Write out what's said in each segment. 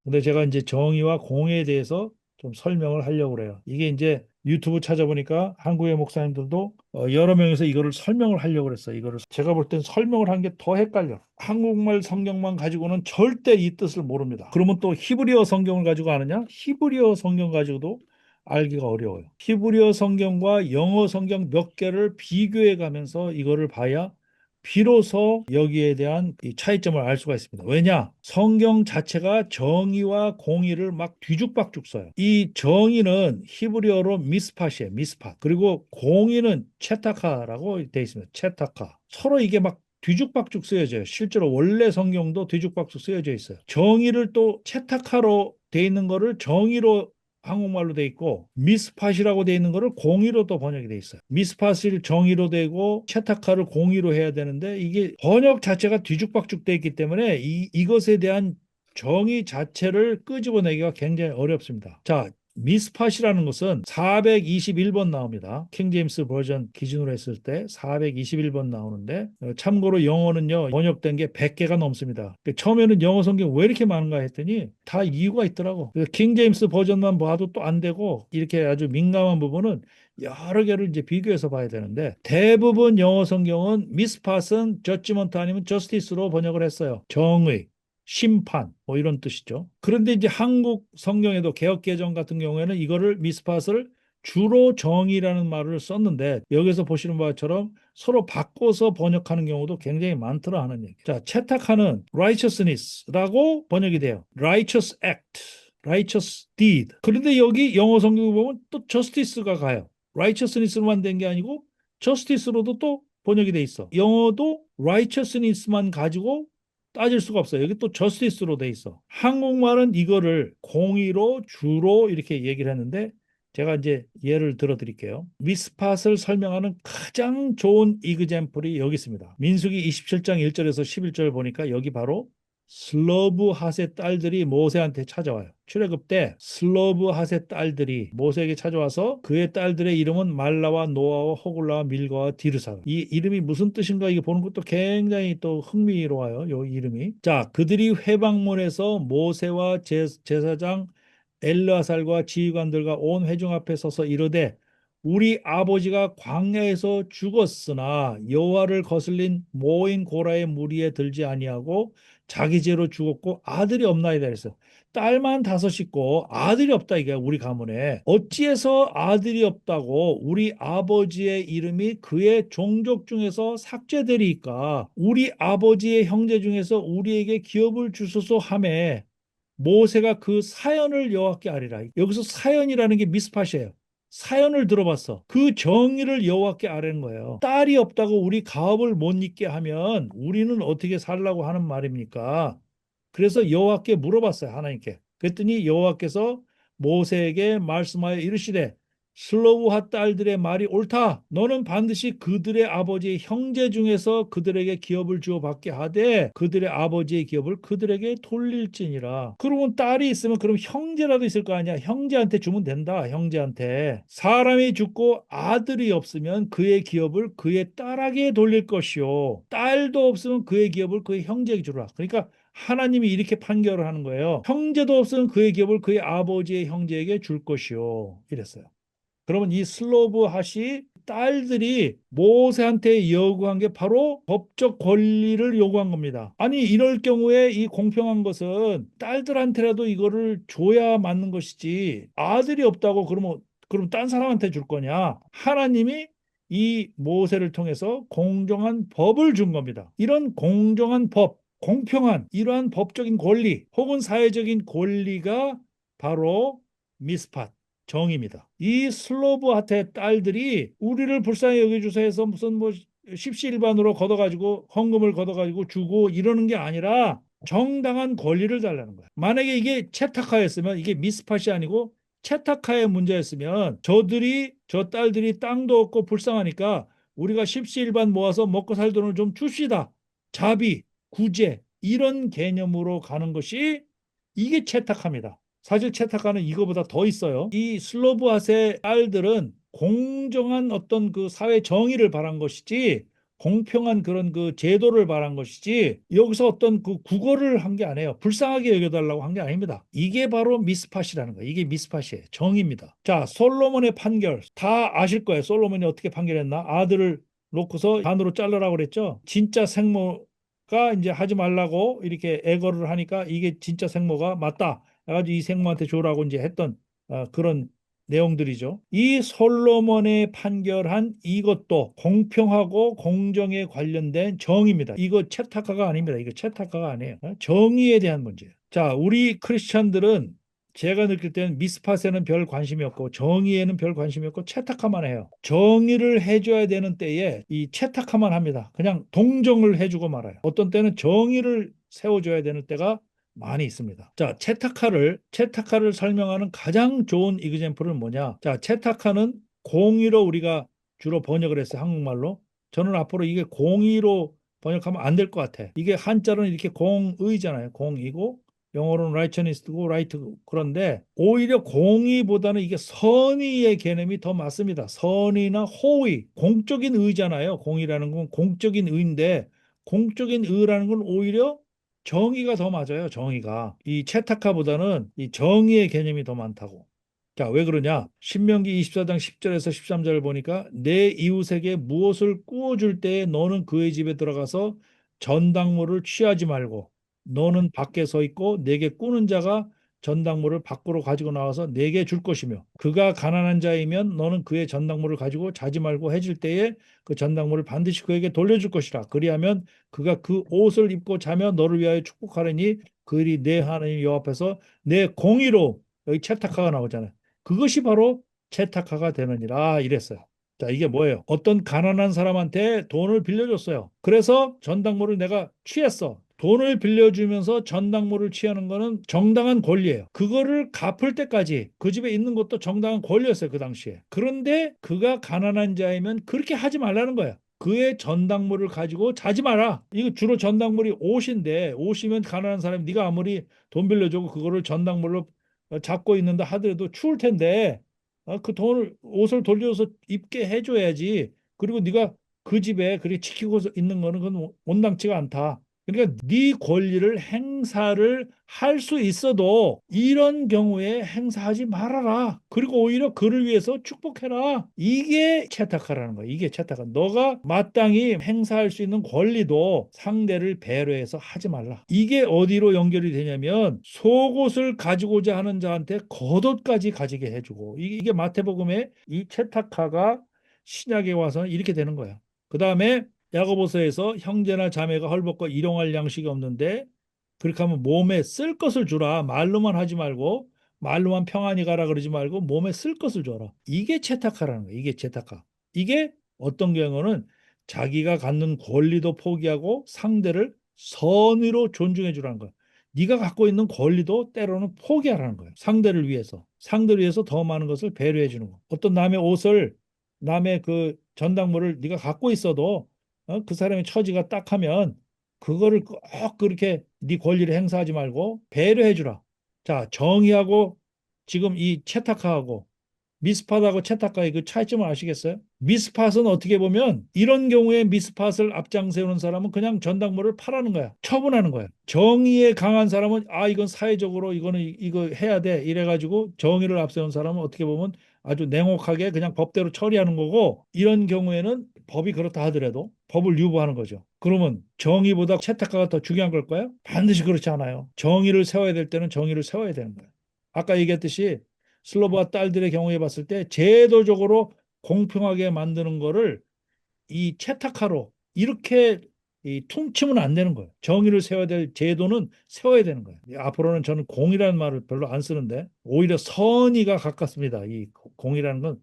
근데 제가 이제 정의와 공의에 대해서 좀 설명을 하려고 그래요. 이게 이제 유튜브 찾아보니까 한국의 목사님들도 여러 명이서 이거를 설명을 하려고 그랬어요. 이거를 제가 볼 땐 설명을 한 게 더 헷갈려. 한국말 성경만 가지고는 절대 이 뜻을 모릅니다. 그러면 또 히브리어 성경을 가지고 아느냐? 히브리어 성경 가지고도 알기가 어려워요. 히브리어 성경과 영어 성경 몇 개를 비교해 가면서 이거를 봐야 비로소 여기에 대한 이 차이점을 알 수가 있습니다. 왜냐? 성경 자체가 정의와 공의를 막 뒤죽박죽 써요. 이 정의는 히브리어로 미스팟이에요. 미스팟. 그리고 공의는 체타카라고 되어 있습니다. 체타카. 서로 이게 막 뒤죽박죽 쓰여져요. 실제로 원래 성경도 뒤죽박죽 쓰여져 있어요. 정의를 또 체타카로 돼 있는 거를 정의로 한국말로 돼 있고 미스팟이라고 돼 있는 거를 공의로 또 번역이 돼 있어요. 미스팟을 정의로 되고 체타카를 공의로 해야 되는데 이게 번역 자체가 뒤죽박죽 돼 있기 때문에 이것에 대한 정의 자체를 끄집어내기가 굉장히 어렵습니다. 자, 미스팟이라는 것은 421번 나옵니다. 킹제임스 버전 기준으로 했을 때 421번 나오는데 참고로 영어는요 번역된 게 100개가 넘습니다. 처음에는 영어 성경 왜 이렇게 많은가 했더니 다 이유가 있더라고. 킹제임스 버전만 봐도 또 안 되고 이렇게 아주 민감한 부분은 여러 개를 이제 비교해서 봐야 되는데 대부분 영어 성경은 미스팟은 저지먼트 아니면 저스티스로 번역을 했어요. 정의, 심판 뭐 이런 뜻이죠. 그런데 이제 한국 성경에도 개역개정 같은 경우에는 이거를 미스팟을 주로 정의라는 말을 썼는데 여기서 보시는 바처럼 서로 바꿔서 번역하는 경우도 굉장히 많더라 하는 얘기. 자, 채택하는 righteousness라고 번역이 돼요. righteous act, righteous deed. 그런데 여기 영어 성경을 보면 또 justice가 가요. righteousness로만 된 게 아니고 justice로도 또 번역이 돼 있어. 영어도 righteousness만 가지고 따질 수가 없어요. 여기 또 justice로 돼 있어. 한국말은 이거를 공의로 주로 이렇게 얘기를 했는데 제가 이제 예를 들어 드릴게요. 미스팟을 설명하는 가장 좋은 이그젬플이 여기 있습니다. 민수기 27장 1절에서 11절 보니까 여기 바로 슬로브 핫의 딸들이 모세한테 찾아와요. 출애굽 때 슬로브 핫의 딸들이 모세에게 찾아와서 그의 딸들의 이름은 말라와 노아와 호글라와 밀가와 디르사. 이 이름이 무슨 뜻인가 이게 보는 것도 굉장히 또 흥미로워요. 이 이름이. 자, 그들이 회방문에서 모세와 제사장 엘르아살과 지휘관들과 온 회중 앞에 서서 이르되 우리 아버지가 광야에서 죽었으나 여호와를 거슬린 모인 고라의 무리에 들지 아니하고 자기 죄로 죽었고 아들이 없나이다 그랬어요. 딸만 다섯 있고 아들이 없다 이게 우리 가문에 어찌해서 아들이 없다고 우리 아버지의 이름이 그의 종족 중에서 삭제되리이까 우리 아버지의 형제 중에서 우리에게 기업을 주소서 하매 모세가 그 사연을 여호와께 아뢰라. 여기서 사연이라는 게 미스팟이에요. 사연을 들어봤어. 그 정의를 여호와께 아뢰는 거예요. 딸이 없다고 우리 가업을 못 잇게 하면 우리는 어떻게 살라고 하는 말입니까? 그래서 여호와께 물어봤어요. 하나님께. 그랬더니 여호와께서 모세에게 말씀하여 이르시되 슬로우하 딸들의 말이 옳다. 너는 반드시 그들의 아버지의 형제 중에서 그들에게 기업을 주어 받게 하되 그들의 아버지의 기업을 그들에게 돌릴지니라. 그러면 딸이 있으면 그럼 형제라도 있을 거 아니야. 형제한테 주면 된다. 형제한테. 사람이 죽고 아들이 없으면 그의 기업을 그의 딸에게 돌릴 것이요. 딸도 없으면 그의 기업을 그의 형제에게 주라. 그러니까 하나님이 이렇게 판결을 하는 거예요. 형제도 없으면 그의 기업을 그의 아버지의 형제에게 줄 것이요. 이랬어요. 그러면 이 슬로브 핫이 딸들이 모세한테 요구한 게 바로 법적 권리를 요구한 겁니다. 아니 이럴 경우에 이 공평한 것은 딸들한테라도 이거를 줘야 맞는 것이지 아들이 없다고 그러면 그럼 딴 사람한테 줄 거냐? 하나님이 이 모세를 통해서 공정한 법을 준 겁니다. 이런 공정한 법, 공평한 이러한 법적인 권리 혹은 사회적인 권리가 바로 미스팟 정입니다. 이 슬로브한테 딸들이 우리를 불쌍히 여겨주세요 해서 무슨 뭐 십시일반으로 걷어가지고 헌금을 걷어가지고 주고 이러는 게 아니라 정당한 권리를 달라는 거야. 만약에 이게 채타카였으면 이게 미스팟이 아니고 채타카의 문제였으면 저 딸들이 땅도 없고 불쌍하니까 우리가 십시일반 모아서 먹고 살 돈을 좀 줍시다. 자비, 구제 이런 개념으로 가는 것이 이게 채탁합니다. 사실 채탁하는 이거보다 더 있어요. 이 슬로브핫의 딸들은 공정한 어떤 그 사회 정의를 바란 것이지 공평한 그런 그 제도를 말한 것이지 여기서 어떤 그 국어를 한 게 아니에요. 불쌍하게 여겨달라고 한 게 아닙니다. 이게 바로 미스팟이라는 거예요. 이게 미스팟이에요. 정의입니다. 자, 솔로몬의 판결 다 아실 거예요. 솔로몬이 어떻게 판결했나? 아들을 놓고서 반으로 잘라라고 그랬죠. 진짜 생모가 이제 하지 말라고 이렇게 애거를 하니까 이게 진짜 생모가 맞다. 그래가지고 이 생모한테 줘라고 이제 했던 그런 내용들이죠. 이 솔로몬의 판결한 이것도 공평하고 공정에 관련된 정의입니다. 이거 채탁하가 아닙니다. 이거 채탁하가 아니에요. 정의에 대한 문제예요. 자, 우리 크리스찬들은 제가 느낄 때는 미스팟에는 별 관심이 없고 정의에는 별 관심이 없고 채탁하만 해요. 정의를 해줘야 되는 때에 이 채탁하만 합니다. 그냥 동정을 해주고 말아요. 어떤 때는 정의를 세워줘야 되는 때가 많이 있습니다. 자, 채타카를 설명하는 가장 좋은 이그젬플은 뭐냐? 자, 채타카는 공의로 우리가 주로 번역을 했어요. 한국말로. 저는 앞으로 이게 공의로 번역하면 안 될 것 같아. 이게 한자로는 이렇게 공의잖아요. 공이고 영어로는 righteousness고 right. 그런데 오히려 공의보다는 이게 선의의 개념이 더 맞습니다. 선의나 호의, 공적인 의잖아요. 공의라는 건 공적인 의인데 공적인 의라는 건 오히려 정의가 더 맞아요. 정의가. 이 채타카보다는 이 정의의 개념이 더 많다고. 자, 왜 그러냐? 신명기 24장 10절에서 13절을 보니까 내 이웃에게 무엇을 구워줄 때에 너는 그의 집에 들어가서 전당물을 취하지 말고 너는 밖에 서 있고 내게 꾸는 자가 전당물을 밖으로 가지고 나와서 내게 줄 것이며 그가 가난한 자이면 너는 그의 전당물을 가지고 자지 말고 해질 때에 그 전당물을 반드시 그에게 돌려줄 것이라. 그리하면 그가 그 옷을 입고 자며 너를 위하여 축복하리니 그 일이 내 하나님 여호와 앞에서 내 공의로 여기 채타카가 나오잖아요. 그것이 바로 채타카가 되느니라 이랬어요. 자, 이게 뭐예요? 어떤 가난한 사람한테 돈을 빌려줬어요. 그래서 전당물을 내가 취했어. 돈을 빌려주면서 전당물을 취하는 거는 정당한 권리예요. 그거를 갚을 때까지 그 집에 있는 것도 정당한 권리였어요. 그 당시에. 그런데 그가 가난한 자이면 그렇게 하지 말라는 거예요. 그의 전당물을 가지고 자지 마라. 이거 주로 전당물이 옷인데 옷이면 가난한 사람이 네가 아무리 돈 빌려주고 그거를 전당물로 잡고 있는다 하더라도 추울 텐데 그 돈을 옷을 돌려서 입게 해줘야지. 그리고 네가 그 집에 그렇게 지키고 있는 거는 그건 온당치가 않다. 그러니까 네 권리를 행사를 할 수 있어도 이런 경우에 행사하지 말아라. 그리고 오히려 그를 위해서 축복해라. 이게 채탁하라는 거야. 이게 채탁하. 너가 마땅히 행사할 수 있는 권리도 상대를 배려해서 하지 말라. 이게 어디로 연결이 되냐면 속옷을 가지고자 하는 자한테 겉옷까지 가지게 해주고 이게 마태복음의 이 채탁하가 신약에 와서는 이렇게 되는 거야. 그 다음에 야고보서에서 형제나 자매가 헐벗고 일용할 양식이 없는데 그렇게 하면 몸에 쓸 것을 주라. 말로만 하지 말고 말로만 평안히 가라 그러지 말고 몸에 쓸 것을 줘라. 이게 채탁하라는 거예요. 이게 채탁하. 이게 어떤 경우는 자기가 갖는 권리도 포기하고 상대를 선의로 존중해 주라는 거예요. 네가 갖고 있는 권리도 때로는 포기하라는 거예요. 상대를 위해서 더 많은 것을 배려해 주는 거. 어떤 남의 옷을 남의 그 전당물을 네가 갖고 있어도 그 사람의 처지가 딱하면 그거를 꼭 그렇게 네 권리를 행사하지 말고 배려해 주라. 자, 정의하고 지금 이 채탁하고 미스팟하고 채탁하의 그 차이점을 아시겠어요? 미스팟은 어떻게 보면 이런 경우에 미스팟을 앞장세우는 사람은 그냥 전당물을 팔라는 거야. 처분하는 거야. 정의에 강한 사람은 이건 사회적으로 이거는 이거 해야 돼. 이래가지고 정의를 앞세운 사람은 어떻게 보면 아주 냉혹하게 그냥 법대로 처리하는 거고 이런 경우에는 법이 그렇다 하더라도 법을 유보하는 거죠. 그러면 정의보다 채탁가가 더 중요한 걸까요? 반드시 그렇지 않아요. 정의를 세워야 될 때는 정의를 세워야 되는 거예요. 아까 얘기했듯이 슬로바 딸들의 경우에 봤을 때 제도적으로 공평하게 만드는 거를 이 채탁하로 이렇게 퉁치면 안 되는 거예요. 정의를 세워야 될 제도는 세워야 되는 거예요. 앞으로는 저는 공이라는 말을 별로 안 쓰는데 오히려 선의가 가깝습니다. 이 공이라는 건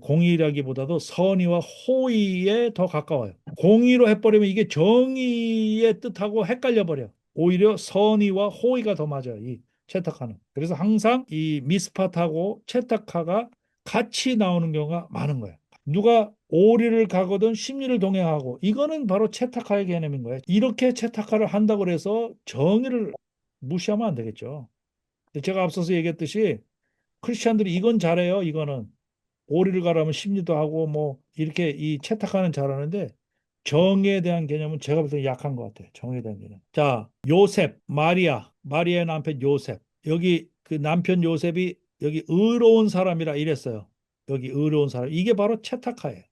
공의라기보다도 선의와 호의에 더 가까워요. 공의로 해버리면 이게 정의의 뜻하고 헷갈려 버려. 오히려 선의와 호의가 더 맞아요. 이 채탁하는. 그래서 항상 이 미스팟하고 채탁하가 같이 나오는 경우가 많은 거예요. 누가 오리를 가거든 심리를 동행하고 이거는 바로 채탁하의 개념인 거예요. 이렇게 채탁하를 한다고 해서 정의를 무시하면 안 되겠죠. 제가 앞서서 얘기했듯이 크리스찬들이 이건 잘해요. 이거는 오리를 가라면 심리도 하고 뭐 이렇게 이 채탁하는 잘하는데 정에 대한 개념은 제가 볼 때 약한 것 같아요. 정에 대한 개념. 자, 요셉, 마리아의 남편 요셉. 여기 그 남편 요셉이 여기 의로운 사람이라 이랬어요. 여기 의로운 사람. 이게 바로 채타카예요.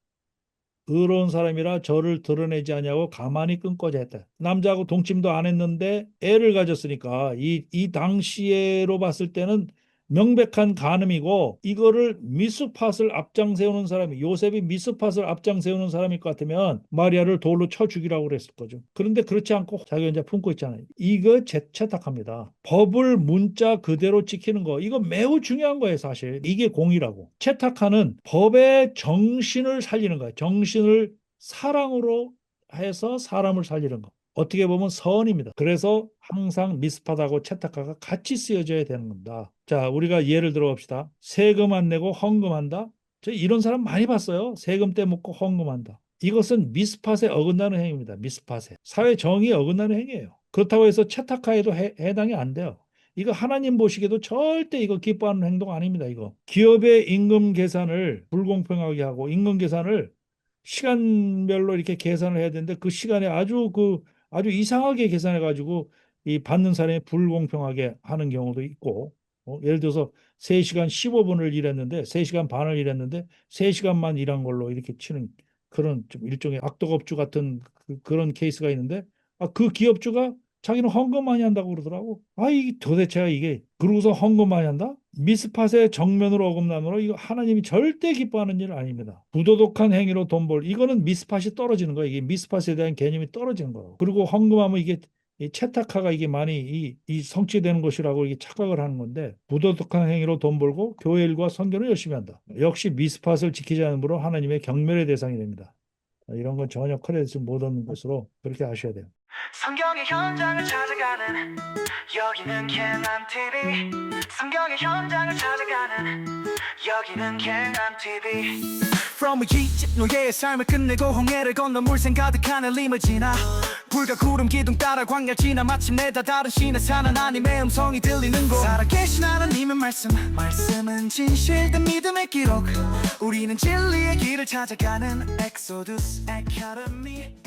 의로운 사람이라 저를 드러내지 않냐고 가만히 끊고자 했다. 남자하고 동침도 안 했는데 애를 가졌으니까 이 당시에로 봤을 때는 명백한 간음이고 이거를 미스팟을 앞장 세우는 사람이 요셉이 미스팟을 앞장 세우는 사람일 것 같으면 마리아를 돌로 쳐 죽이라고 그랬을 거죠. 그런데 그렇지 않고 자기가 이제 품고 있잖아요. 이거 채탁합니다. 법을 문자 그대로 지키는 거 이거 매우 중요한 거예요 사실. 이게 공이라고. 채탁하는 법의 정신을 살리는 거예요. 정신을 사랑으로 해서 사람을 살리는 거. 어떻게 보면 선입니다. 그래서 항상 미스팟하고 채탁하가 같이 쓰여져야 되는 겁니다. 자, 우리가 예를 들어 봅시다. 세금 안 내고 헌금한다. 저 이런 사람 많이 봤어요. 세금 떼먹고 헌금한다. 이것은 미스팟에 어긋나는 행위입니다. 미스팟에. 사회 정의에 어긋나는 행위예요. 그렇다고 해서 채탁하에도 해당이 안 돼요. 이거 하나님 보시기에도 절대 이거 기뻐하는 행동 아닙니다. 이거. 기업의 임금 계산을 불공평하게 하고 임금 계산을 시간별로 이렇게 계산을 해야 되는데 그 시간에 아주 이상하게 계산해 가지고 이 받는 사람이 불공평하게 하는 경우도 있고 예를 들어서 3시간 15분을 일했는데 3시간 반을 일했는데 3시간만 일한 걸로 이렇게 치는 그런 좀 일종의 악덕업주 같은 그런 케이스가 있는데 그 기업주가 자기는 헌금 많이 한다고 그러더라고. 이 도대체 이게 그러고서 헌금 많이 한다? 미스팟의 정면으로 어긋나므로 이거 하나님이 절대 기뻐하는 일 아닙니다. 부도덕한 행위로 돈 벌. 이거는 미스팟이 떨어지는 거예요. 이게 미스팟에 대한 개념이 떨어지는 거예요. 그리고 헌금하면 이게 이 채탁하가 이게 많이 이 성취되는 것이라고 이게 착각을 하는 건데 부도덕한 행위로 돈 벌고 교회 일과 선교를 열심히 한다. 역시 미스팟을 지키지 않으므로 하나님의 경멸의 대상이 됩니다. 이런 건 전혀 크레딧을 못 얻는 것으로 그렇게 아셔야 돼요. 성경의 현장을 찾아가는 여기는 개남 TV. 성경의 현장을 찾아가는 여기는 개남 TV. From 이집 노예의 삶을 끝내고 홍해를 건너 물샘 가득한 엘림을 지나 불과 구름 기둥 따라 광야 지나 마침내 다 다른 신의 산 하나님의 음성이 들리는 곳. 살아계신 하나님의 말씀은 진실된 믿음의 기록. 우리는 진리의 길을 찾아가는 엑소두스 아카데미.